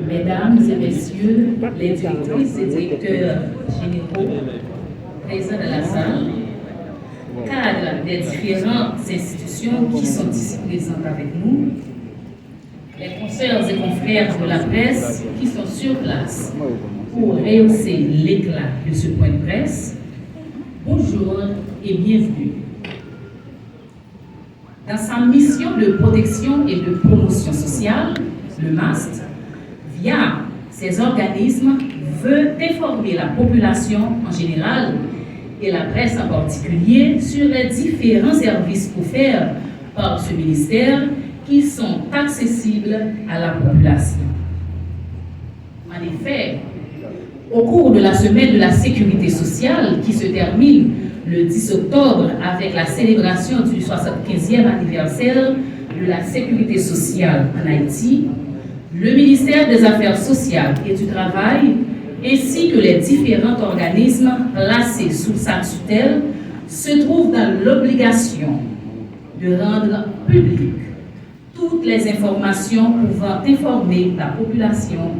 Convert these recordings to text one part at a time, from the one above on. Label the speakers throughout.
Speaker 1: Mesdames et messieurs, les directrices et directeurs généraux présents dans la salle, cadres des différentes institutions qui sont ici présentes avec nous, les consoeurs et confrères de la presse qui sont sur place pour rehausser l'éclat de ce point de presse, bonjour et bienvenue. Dans sa mission de protection et de promotion sociale, le MAST, via ces organismes, veut informer la population en général et la presse en particulier sur les différents services offerts par ce ministère qui sont accessibles à la population. En effet, au cours de la semaine de la sécurité sociale qui se termine le 10 octobre avec la célébration du 75e anniversaire de la sécurité sociale en Haïti, le ministère des Affaires sociales et du Travail ainsi que les différents organismes placés sous sa tutelle se trouvent dans l'obligation de rendre publiques toutes les informations pouvant informer la population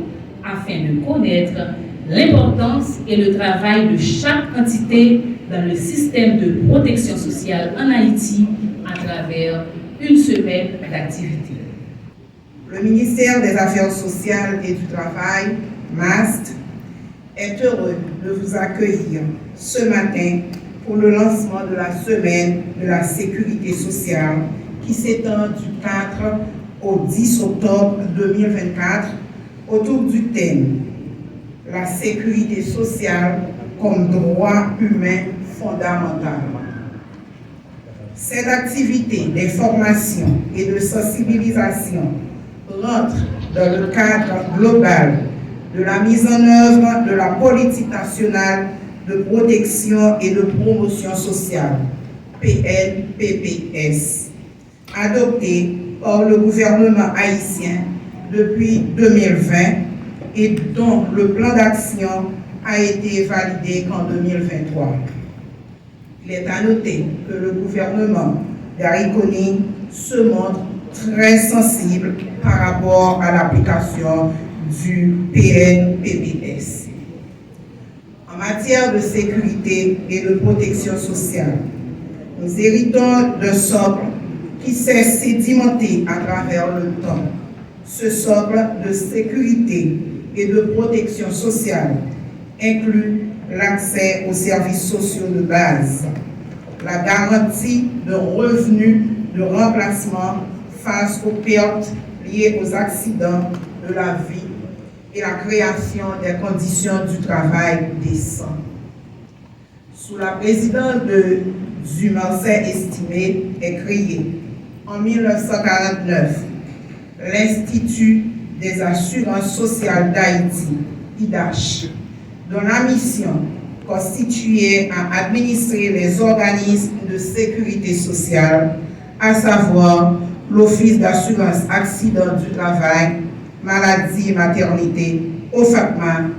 Speaker 1: afin de connaître l'importance et le travail de chaque entité dans le système de protection sociale en Haïti à travers une semaine d'activité.
Speaker 2: Le ministère des Affaires sociales et du Travail, MAST, est heureux de vous accueillir ce matin pour le lancement de la semaine de la sécurité sociale qui s'étend du 4 au 10 octobre 2024 autour du thème « La sécurité sociale comme droit humain fondamental ». Cette activité d'information et de sensibilisation rentre dans le cadre global de la mise en œuvre de la politique nationale de protection et de promotion sociale, PNPPS, adoptée par le gouvernement haïtien depuis 2020 et dont le plan d'action a été validé qu'en 2023. Il est à noter que le gouvernement d'Ariconi se montre très sensible par rapport à l'application du PNPPS. En matière de sécurité et de protection sociale, nous héritons d'un socle qui s'est sédimenté à travers le temps. Ce socle de sécurité et de protection sociale inclut l'accès aux services sociaux de base, la garantie de revenus de remplacement face aux pertes liées aux accidents de la vie et la création des conditions du travail décent. Sous la présidence de Dumancet Estimé est créé en 1949 l'Institut des assurances sociales d'Haïti, IDAH, dont la mission constituait à administrer les organismes de sécurité sociale, à savoir l'Office d'assurance accident du travail, maladie et maternité, OFACMA,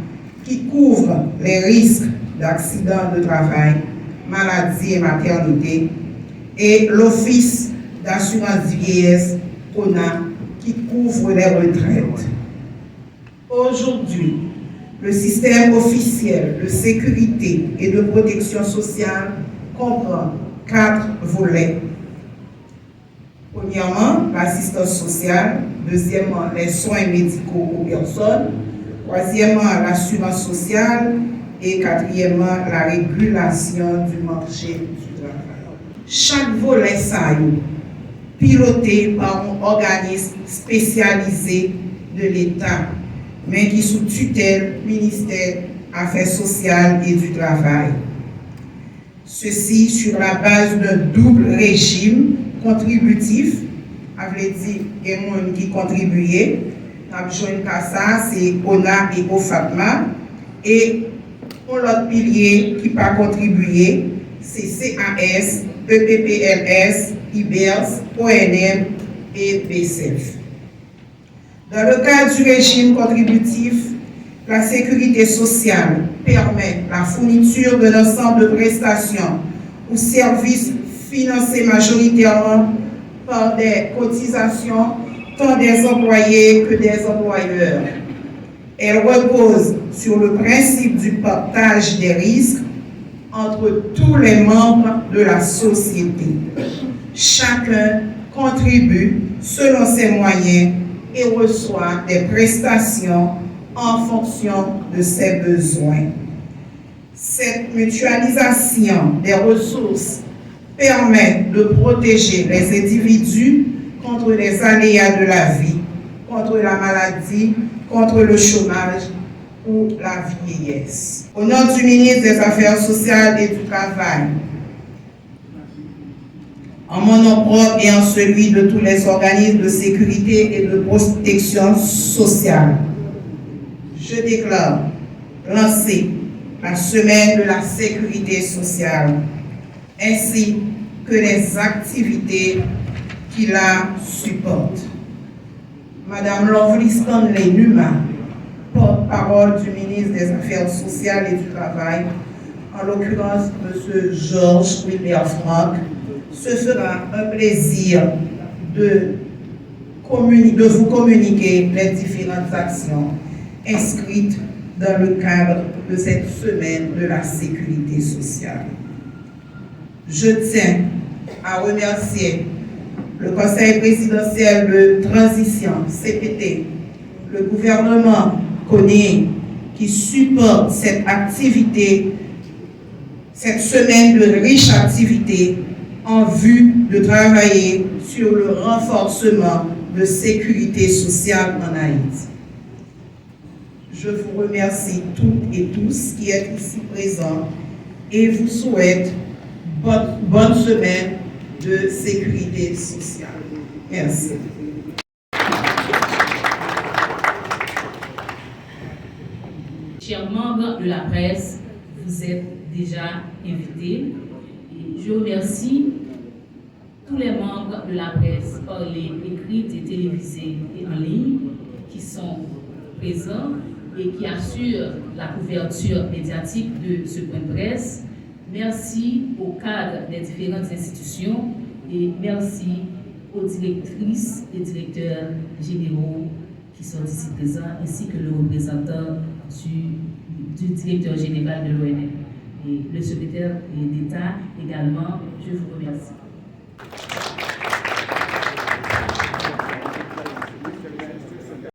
Speaker 2: qui couvre les risques d'accident de travail, maladie et maternité, et l'Office d'assurance vieillesse, ONA, qui couvre les retraites. Aujourd'hui, le système officiel de sécurité et de protection sociale comprend 4 volets. Premièrement, l'assistance sociale. Deuxièmement, les soins médicaux aux personnes. Troisièmement, l'assurance sociale. Et quatrièmement, la régulation du marché du travail. Chaque volet piloté par un organisme spécialisé de l'État, mais qui sous tutelle ministère Affaires sociales et du Travail. Ceci sur la base d'un double régime contributif, avait dit et monde qui contribuait, ça c'est ONA et OFACMA, et l'autre pilier qui pas contribué, c'est CAS, EPPLS, IBERS, ONM et BCF. Dans le cadre du régime contributif, la sécurité sociale permet la fourniture de l'ensemble de prestations ou services financés majoritairement par des cotisations tant des employés que des employeurs. Elle repose sur le principe du partage des risques entre tous les membres de la société. Chacun contribue selon ses moyens et reçoit des prestations en fonction de ses besoins. Cette mutualisation des ressources permet de protéger les individus contre les aléas de la vie, contre la maladie, contre le chômage ou la vieillesse. Au nom du ministre des Affaires sociales et du Travail, en mon nom propre et en celui de tous les organismes de sécurité et de protection sociale, je déclare lancer la semaine de la sécurité sociale, ainsi que les activités qui la supportent. Madame Lovely Stanley Numa, porte-parole du ministre des Affaires sociales et du Travail, en l'occurrence M. Georges Wilbert Franck, ce sera un plaisir de vous communiquer les différentes actions inscrites dans le cadre de cette semaine de la sécurité sociale. Je tiens à remercier le Conseil présidentiel de transition, CPT, le gouvernement CONIE, qui supporte cette activité, cette semaine de riches activités en vue de travailler sur le renforcement de sécurité sociale en Haïti. Je vous remercie toutes et tous qui êtes ici présents et vous souhaite bonne semaine de sécurité sociale. Merci.
Speaker 1: Chers membres de la presse, vous êtes déjà invités. Et je remercie tous les membres de la presse, parlée, écrite et télévisée et en ligne, qui sont présents et qui assurent la couverture médiatique de ce point de presse. Merci aux cadres des différentes institutions et merci aux directrices et directeurs généraux qui sont ici présents, ainsi que le représentant du directeur général de l'ONF et le secrétaire d'État également. Je vous remercie.